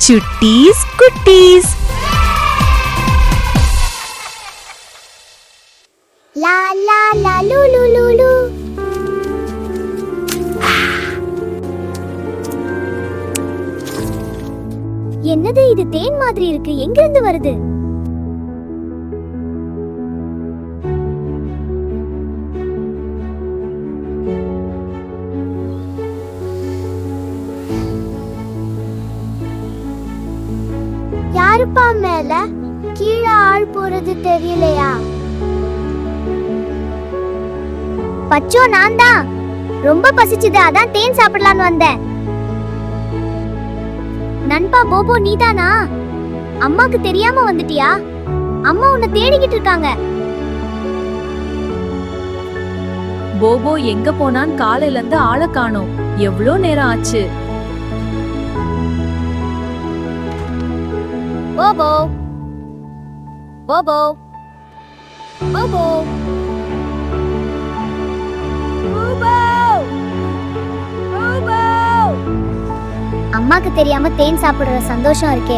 சுட்டீஸ் குட்டீஸ். லா லா லா லு லு லு லு. என்னது இது? தேன் மாதிரி இருக்கு. எங்கிருந்து வருது? யாருப்பா மேல? கீழே ஆள் போறது தெரியலையா? பச்சோ, நான் தான். ரொம்ப பசிச்சுது, அதான் தேன் சாப்பிடலான்னு வந்தேன். நண்பா, போபோ நீதானா? அம்மாக்கு தெரியாம வந்துட்டியா? அம்மா உன்னை தேடிக்கிட்டு இருக்காங்க. போபோ எங்க போனான்னு காலையில இருந்து ஆளை காணோம். எவ்வளோ நேரம் ஆச்சு? போபோ போபோ போபோ அம்மாக்கு தெரியாம தேன் சாப்பிடுற சந்தோஷம் இருக்கே.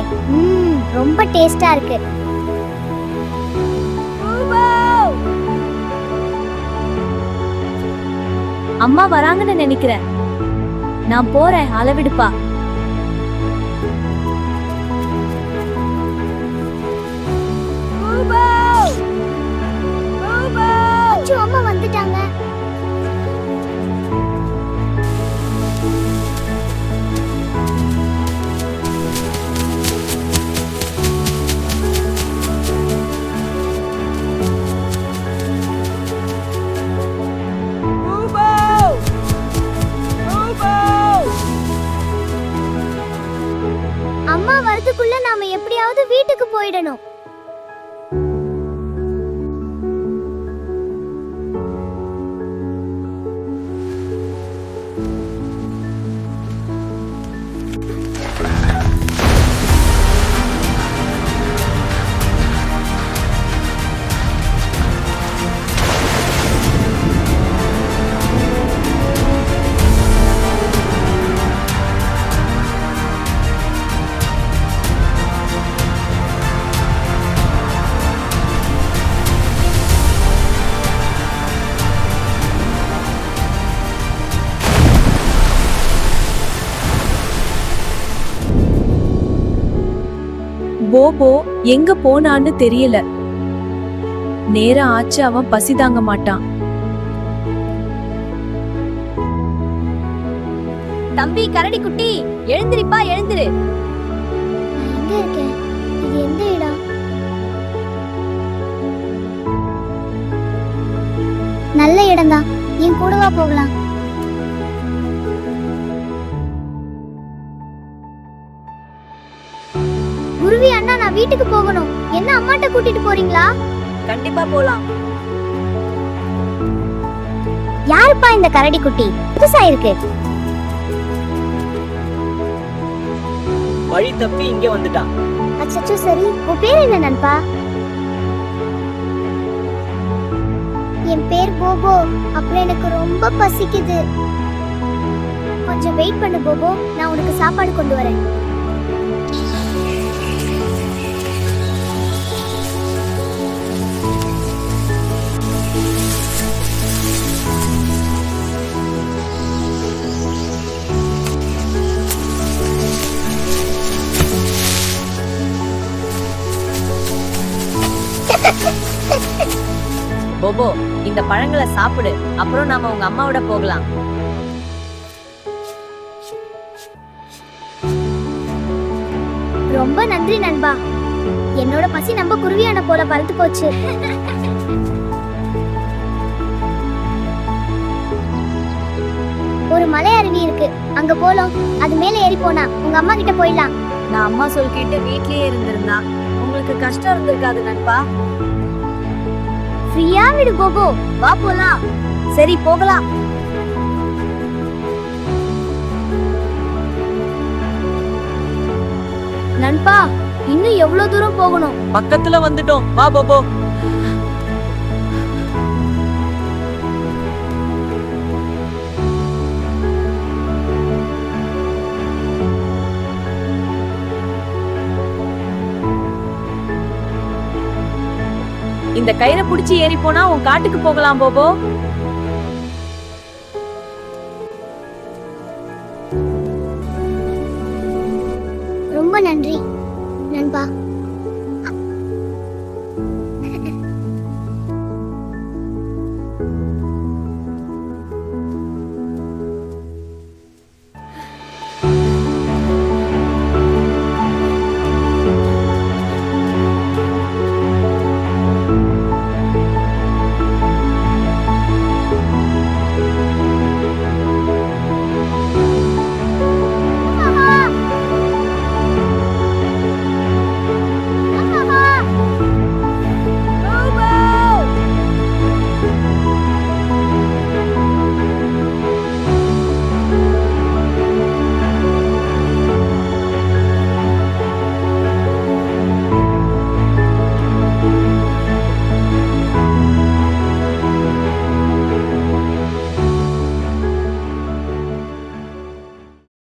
ரொம்ப டேஸ்டா இருக்கு. அம்மா வராங்கன்னு நினைக்கிறேன். நான் போறேன், அளவிடுப்பா. அம்மா வந்துட்டாங்க. அம்மா வரதுக்குள்ள நாம எப்படியாவது வீட்டுக்கு போயிடணும். போபோ எங்க போனான்னு தெரியல. நேரம் ஆச்சு, அவன் பசி தாங்க மாட்டான். தம்பி கரடி குட்டி, எழுந்திரிப்பா, எழுந்திரு. நான் எங்க இருக்கேன்? இது எந்த இடம்? நல்ல இடம்தான். என் கூடவா போகலாம்? குருவி அண்ணா, நான் வீட்டுக்கு போகணும். என்ன அம்மாட்ட கூட்டிட்டு போறீங்களா? கண்டிப்பா போலாம். யாருப்பா இந்த கரடி குட்டி? புதுசா இருக்கு. வழி தப்பி இங்க வந்துட்டான். அச்சச்சோ, சரி. உன் பேர் என்ன நண்பா? என் பேர் போபோ. அப்புறம் எனக்கு ரொம்ப பசிக்குது. கொஞ்சம் வெயிட் பண்ணு போபோ, நான் உனக்கு சாப்பாடு கொண்டு வரேன். போபோ, இந்த பழங்களை சாப்பிடு. அப்புறம் நாம உங்க அம்மாவோட போகலாம். ரொம்ப நன்றி நண்பா. என்னோட பசி நம்ம குருவியான போல பறந்து போச்சு. ஒரு மலை அருவி இருக்கு, அங்க போலாம். அது மேல ஏறி போனா உங்க அம்மா கிட்ட போயிடலாம். நான் அம்மா சொல் கேட்டு வீட்லயே இருந்திருந்தா உங்களுக்கு கஷ்டம் இருந்திருக்காது நண்பா. ஃப்ரீயா விடு போபோ, வா போலாம். சரி, போகலாம். நண்பா, இன்னும் எவ்வளவு தூரம் போகணும்? பக்கத்துல வந்துட்டோம், வா போபோ. இந்த கயிறை புடிச்சு ஏறி போனா உன் காட்டுக்கு போகலாம் போபோ. ரொம்ப நன்றி நண்பா.